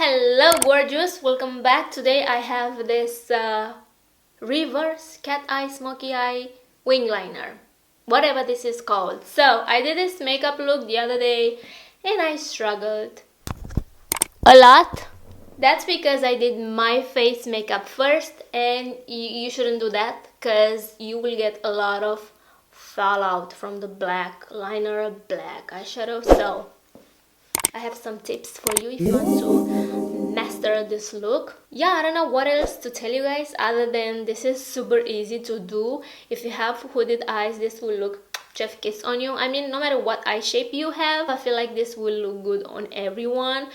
Hello gorgeous, welcome back. Today I have this reverse cat eye smoky eye wing liner, whatever this is called. So I did this makeup look the other day and I struggled a lot. That's because I did my face makeup first, and you shouldn't do that because you will get a lot of fallout from the black liner, black eyeshadow. So I have some tips for you if you want to master this look. Yeah, I don't know what else to tell you guys other than this is super easy to do. If you have hooded eyes, this will look chef kiss on you. I mean, no matter what eye shape you have, I feel like this will look good on everyone.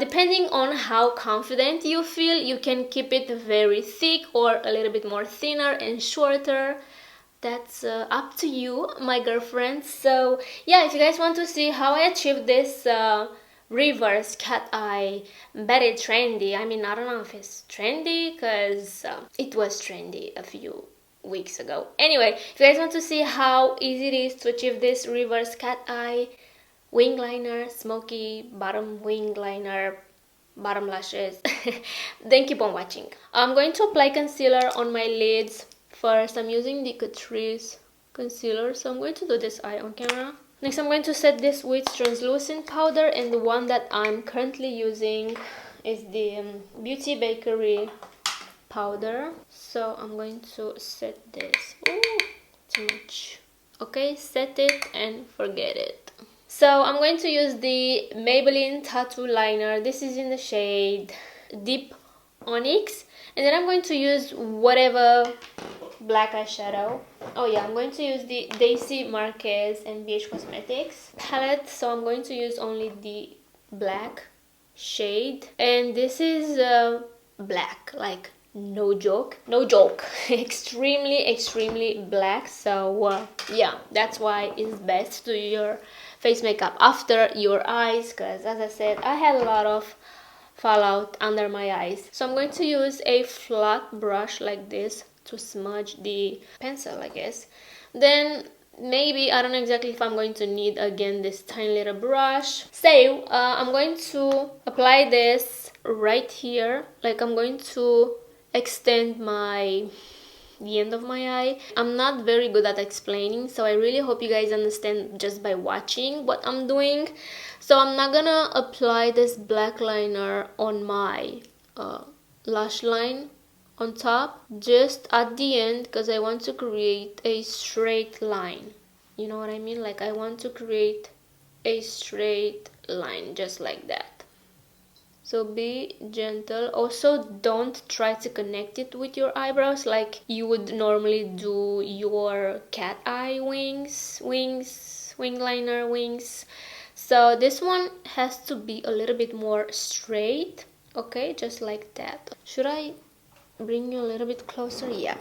Depending on how confident you feel, you can keep it very thick or a little bit more thinner and shorter. That's up to you, my girlfriends. So yeah, if you guys want to see how I achieved this reverse cat eye very trendy, I mean, I don't know if it's trendy because it was trendy a few weeks ago. Anyway, if you guys want to see how easy it is to achieve this reverse cat eye wing liner, smoky bottom wing liner, bottom lashes, then keep on watching. I'm going to apply concealer on my lids. First, I'm using the Catrice concealer, so I'm going to do this eye on camera. Next, I'm going to set this with translucent powder, and the one that I'm currently using is the Beauty Bakery powder. So I'm going to set this. Ooh, too much. Okay, set it and forget it. So I'm going to use the Maybelline tattoo liner. This is in the shade Deep Onyx, and then I'm going to use whatever black eyeshadow. Oh yeah, I'm going to use the Daisy Marquez and Bh Cosmetics palette, so I'm going to use only the black shade, and this is black, like no joke extremely black. So yeah, that's why it's best to do your face makeup after your eyes, because as I said, I had a lot of fallout under my eyes. So I'm going to use a flat brush like this to smudge the pencil, I guess. Then maybe, I don't know exactly if I'm going to need again this tiny little brush. So I'm going to apply this right here, like I'm going to extend the end of my eye. I'm not very good at explaining, so I really hope you guys understand just by watching what I'm doing. So I'm not gonna apply this black liner on my lash line on top, just at the end, because I want to create a straight line. You know what I mean? Like I want to create a straight line just like that. So be gentle. Also, don't try to connect it with your eyebrows like you would normally do your cat eye wing liner wings. So this one has to be a little bit more straight. Okay, just like that. Should I bring you a little bit closer? Yeah,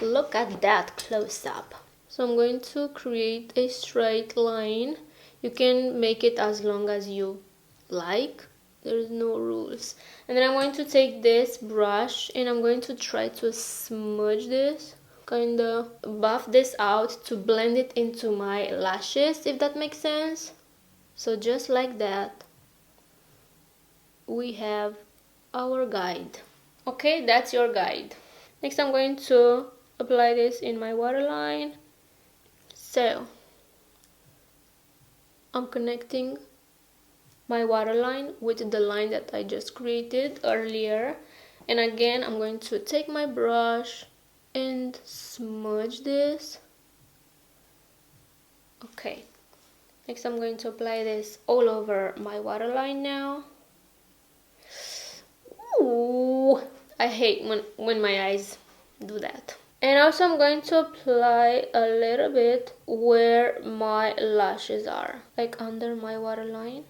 look at that close up. So I'm going to create a straight line. You can make it as long as you like, there's no rules. And then I'm going to take this brush and I'm going to try to smudge this, kind of buff this out to blend it into my lashes, if that makes sense. So just like that, we have our guide. Okay, that's your guide. Next, I'm going to apply this in my waterline. So I'm connecting my waterline with the line that I just created earlier. And again, I'm going to take my brush and smudge this. Okay. Next, I'm going to apply this all over my waterline now. Ooh, I hate when my eyes do that. And also I'm going to apply a little bit where my lashes are, like under my waterline.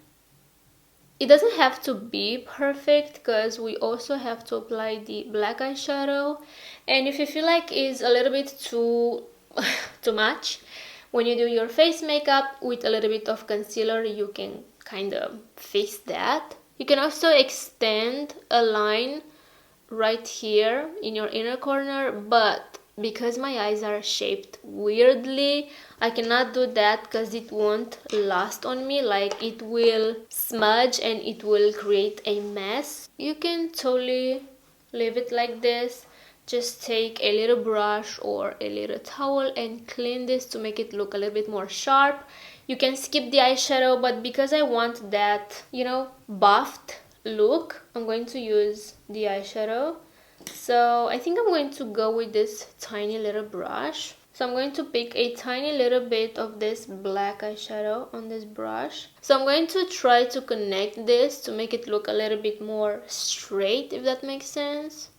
It doesn't have to be perfect because we also have to apply the black eyeshadow. And if you feel like it's a little bit too much, when you do your face makeup with a little bit of concealer, you can kind of fix that. You can also extend a line right here in your inner corner, but because my eyes are shaped weirdly, I cannot do that because it won't last on me. Like, it will smudge and it will create a mess. You can totally leave it like this. Just take a little brush or a little towel and clean this to make it look a little bit more sharp. You can skip the eyeshadow, but because I want that, you know, buffed look, I'm going to use the eyeshadow. So I think I'm going to go with this tiny little brush. So I'm going to pick a tiny little bit of this black eyeshadow on this brush. So I'm going to try to connect this to make it look a little bit more straight, if that makes sense.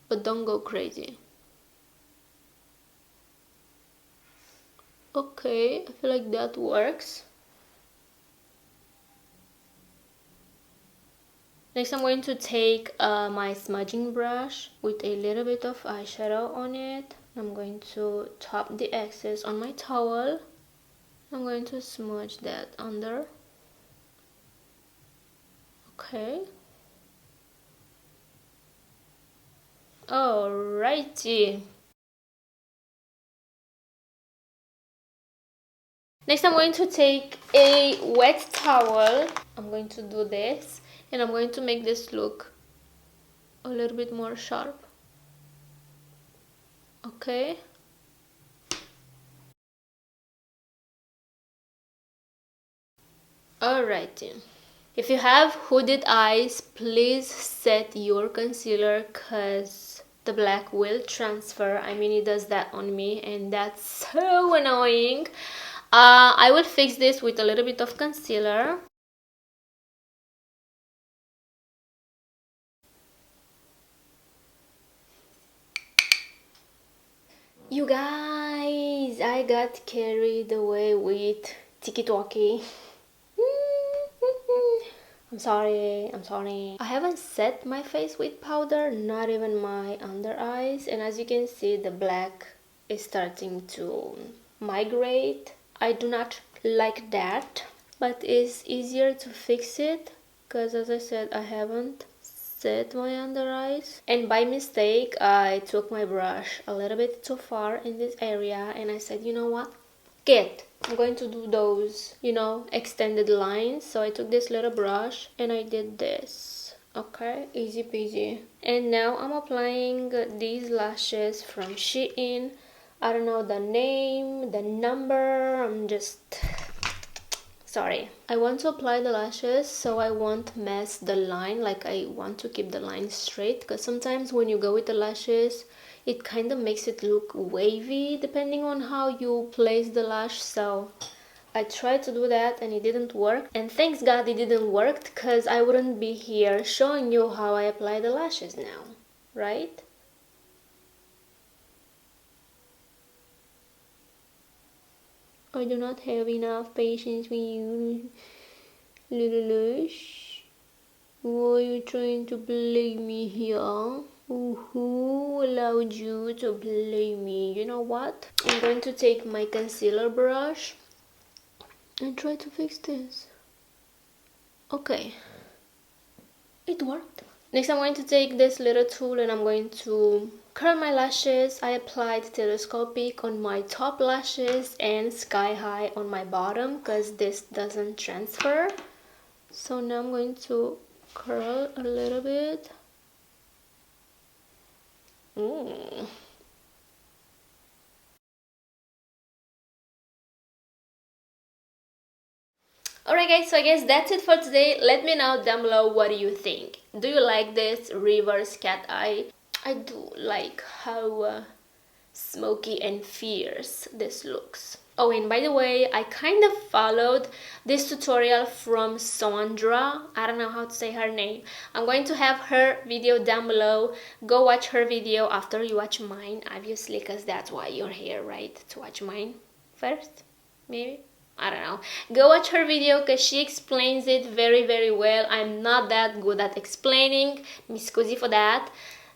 But don't go crazy. Okay, I feel like that works. Next, I'm going to take my smudging brush with a little bit of eyeshadow on it. I'm going to top the excess on my towel. I'm going to smudge that under. Okay. Alrighty. Next, I'm going to take a wet towel. I'm going to do this, and I'm going to make this look a little bit more sharp. Okay. Alrighty. If you have hooded eyes, please set your concealer because the black will transfer. I mean, it does that on me and that's so annoying. I will fix this with a little bit of concealer. You guys, I got carried away with tiki-talkie. I'm sorry. I haven't set my face with powder, not even my under eyes, and as you can see, the black is starting to migrate. I do not like that, but it's easier to fix it because, as I said, I haven't set my under eyes, and by mistake I took my brush a little bit too far in this area and I said, you know what, I'm going to do those, you know, extended lines. So I took this little brush and I did this. Okay, easy peasy. And now I'm applying these lashes from Shein. I don't know the name, the number, I'm just sorry. I want to apply the lashes so I won't mess the line. Like, I want to keep the line straight because sometimes when you go with the lashes, it kind of makes it look wavy depending on how you place the lash. So I tried to do that and it didn't work, and thanks God it didn't work because I wouldn't be here showing you how I apply the lashes now, right? I do not have enough patience with you, little lash. Why are you trying to play me here? Who allowed you to play me? You know what? I'm going to take my concealer brush and try to fix this. Okay, it worked. Next, I'm going to take this little tool and I'm going to curl my lashes. I applied Telescopic on my top lashes and Sky High on my bottom because this doesn't transfer. So now I'm going to curl a little bit. Alright guys, so I guess that's it for today. Let me know down below what do you think. Do you like this reverse cat eye? I do like how smoky and fierce this looks. Oh, and by the way, I kind of followed this tutorial from Sondra. I don't know how to say her name. I'm going to have her video down below. Go watch her video after you watch mine, obviously, because that's why you're here, right? To watch mine first, maybe? I don't know. Go watch her video because she explains it very, very well. I'm not that good at explaining. Mi scusi for that.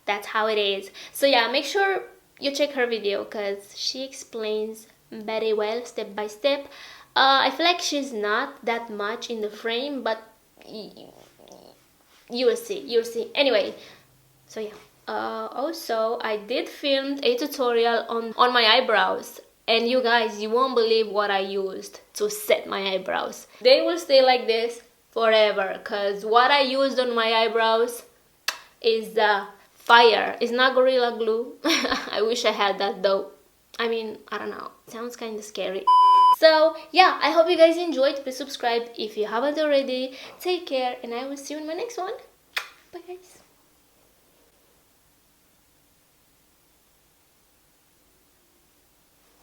That's how it is. So yeah, make sure you check her video because she explains very well, step by step. I feel like she's not that much in the frame, but you will see. Anyway, so yeah, Also, I did film a tutorial on my eyebrows, and you guys, you won't believe what I used to set my eyebrows. They will stay like this forever, because what I used on my eyebrows is fire. It's not Gorilla Glue. I wish I had that though. I mean, I don't know, it sounds kind of scary. So yeah, I hope you guys enjoyed. Please subscribe if you haven't already. Take care, and I will see you in my next one. Bye guys.